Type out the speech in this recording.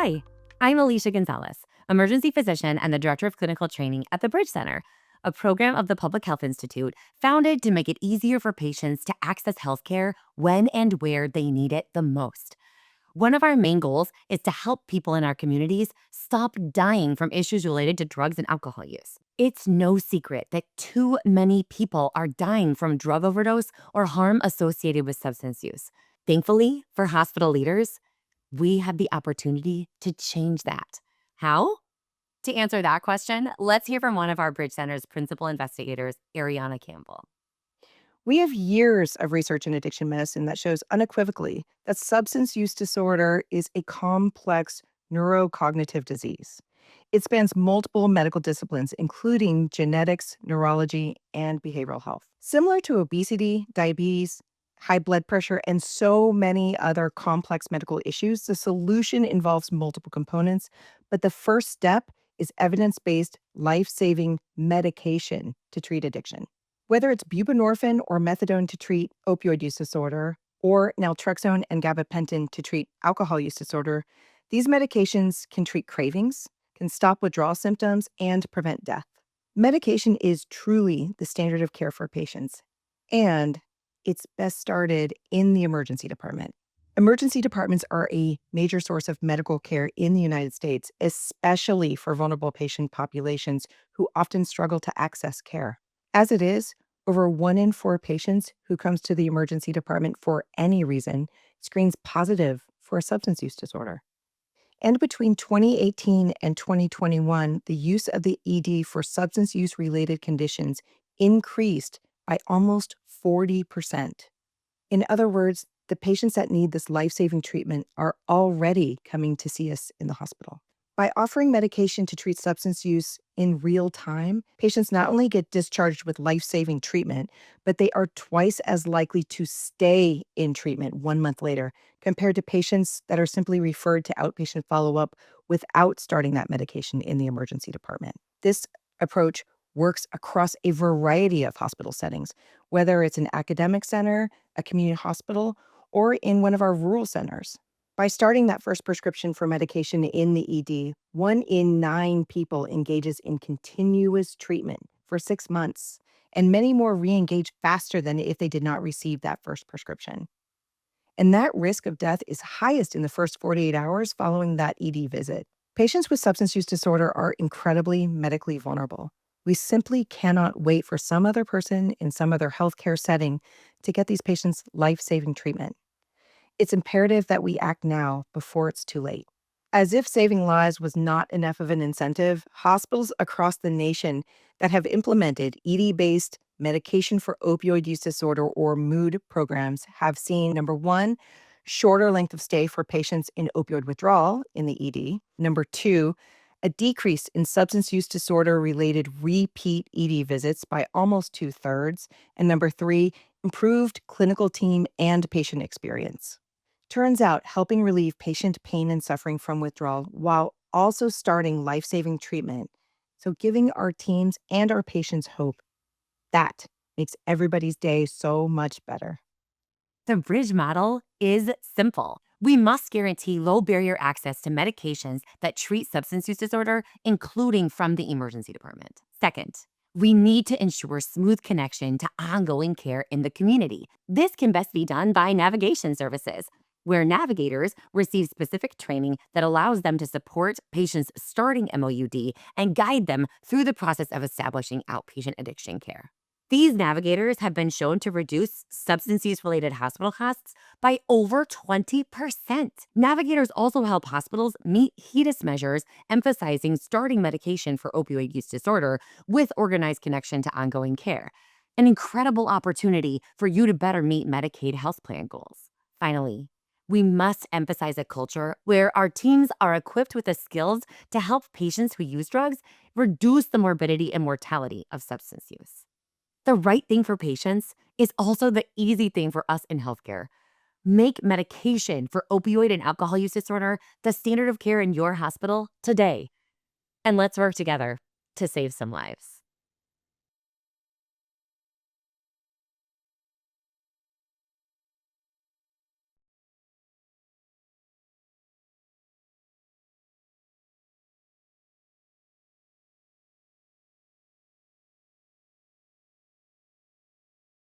Hi, I'm Alicia Gonzalez, emergency physician and the director of clinical training at the Bridge Center, a program of the Public Health Institute founded to make it easier for patients to access healthcare when and where they need it the most. One of our main goals is to help people in our communities stop dying from issues related to drugs and alcohol use. It's no secret that too many people are dying from drug overdose or harm associated with substance use. Thankfully, for hospital leaders, we have the opportunity to change that. How? To answer that question, let's hear from one of our Bridge Center's principal investigators, Ariana Campbell. We have years of research in addiction medicine that shows unequivocally that substance use disorder is a complex neurocognitive disease. It spans multiple medical disciplines, including genetics, neurology, and behavioral health. Similar to obesity, diabetes, high blood pressure, and so many other complex medical issues, the solution involves multiple components, but the first step is evidence based, life saving medication to treat addiction. Whether it's buprenorphine or methadone to treat opioid use disorder, or naltrexone and gabapentin to treat alcohol use disorder, these medications can treat cravings, can stop withdrawal symptoms, and prevent death. Medication is truly the standard of care for patients, and it's best started in the emergency department. Emergency departments are a major source of medical care in the United States, especially for vulnerable patient populations who often struggle to access care. As it is, over 1 in 4 patients who comes to the emergency department for any reason screens positive for a substance use disorder. And between 2018 and 2021, the use of the ED for substance use related conditions increased by almost 40%. In other words, the patients that need this life saving treatment are already coming to see us in the hospital. By offering medication to treat substance use in real time, patients not only get discharged with life saving treatment, but they are twice as likely to stay in treatment 1 month later compared to patients that are simply referred to outpatient follow up without starting that medication in the emergency department. This approach works across a variety of hospital settings, whether it's an academic center, a community hospital, or in one of our rural centers. By starting that first prescription for medication in the ED, 1 in 9 people engages in continuous treatment for 6 months, and many more re engage faster than if they did not receive that first prescription. And that risk of death is highest in the first 48 hours following that ED visit. Patients with substance use disorder are incredibly medically vulnerable. We simply cannot wait for some other person in some other healthcare setting to get these patients life saving treatment. It's imperative that we act now before it's too late. As if saving lives was not enough of an incentive, hospitals across the nation that have implemented ED based medication for opioid use disorder or MOUD programs have seen number one, shorter length of stay for patients in opioid withdrawal in the ED. Number two, a decrease in substance use disorder related repeat ED visits by almost 2/3. And number three, improved clinical team and patient experience. Turns out helping relieve patient pain and suffering from withdrawal while also starting life saving treatment. So, giving our teams and our patients hope, that makes everybody's day so much better. The bridge model is simple. We must guarantee low barrier access to medications that treat substance use disorder, including from the emergency department. Second, we need to ensure smooth connection to ongoing care in the community. This can best be done by navigation services, where navigators receive specific training that allows them to support patients starting MOUD and guide them through the process of establishing outpatient addiction care. These navigators have been shown to reduce substance use related hospital costs by over 20%. Navigators also help hospitals meet HEDIS measures, emphasizing starting medication for opioid use disorder with organized connection to ongoing care. An incredible opportunity for you to better meet Medicaid health plan goals. Finally, we must emphasize a culture where our teams are equipped with the skills to help patients who use drugs reduce the morbidity and mortality of substance use. The right thing for patients is also the easy thing for us in healthcare. Make medication for opioid and alcohol use disorder the standard of care in your hospital today. And let's work together to save some lives.